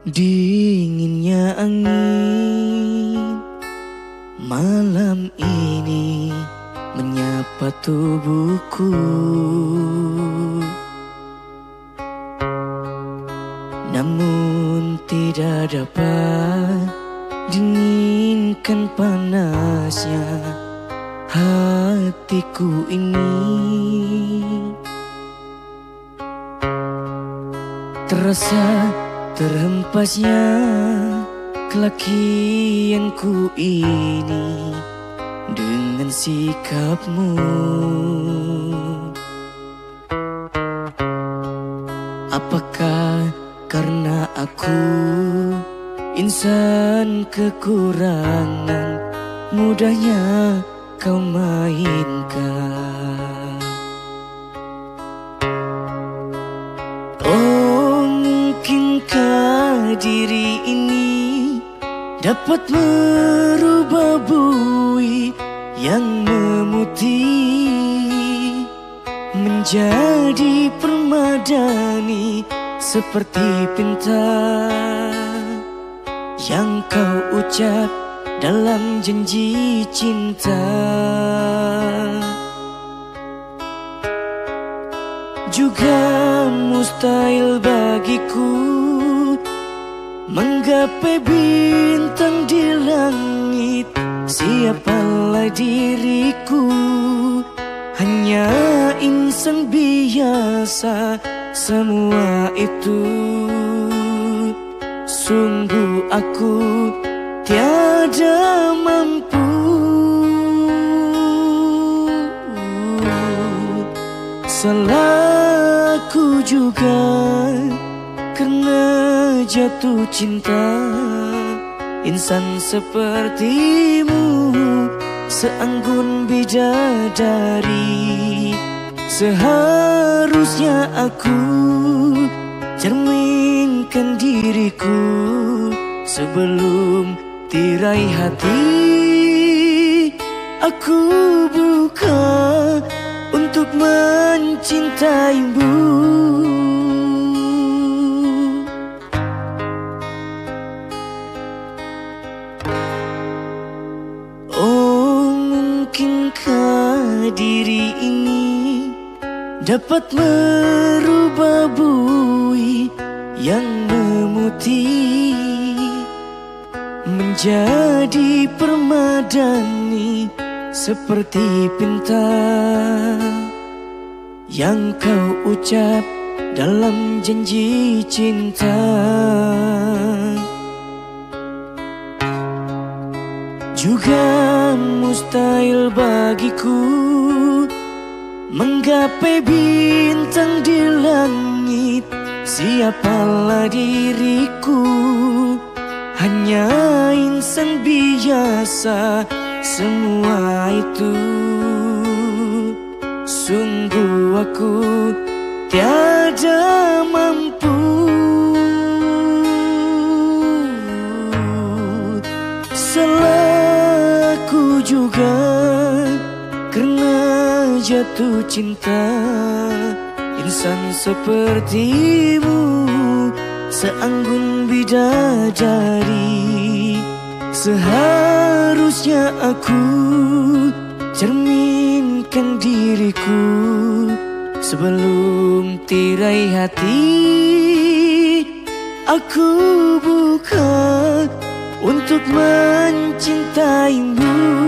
Dinginnya angin malam ini menyapa tubuhku. Namun tidak dapat dinginkan panasnya hatiku ini. Terasa terhempasnya kelakianku ini dengan sikapmu. Apakah karena aku insan kekurangan, mudahnya kau mainkan? Oh, mungkinkah diri ini dapat merubah bui yang memutih menjadi permadani seperti pinta yang kau ucap dalam janji cinta. Juga mustahil bagiku menggapai bintang di langit. Siapalah diriku, hanya insan biasa. Semua itu sungguh aku tiada mampu. Salahku juga karena jatuh cinta. Insan sepertimu seanggun bidadari. Seharusnya aku cerminkan diriku sebelum tirai hati aku buka untuk mencintaimu. Oh, mungkinkah diri ini dapat merubah bui yang memutih menjadi permadani seperti pinta yang kau ucap dalam janji cinta. Juga mustahil bagiku menggapai bintang di langit. Siapalah diriku, hanya insan biasa. Semua itu sungguh aku tiada mampu. Salahku juga karena jatuh cinta. Insan sepertimu seanggun bidadari. Seharusnya aku cerminkan diriku sebelum tirai hati aku buka untuk mencintaimu.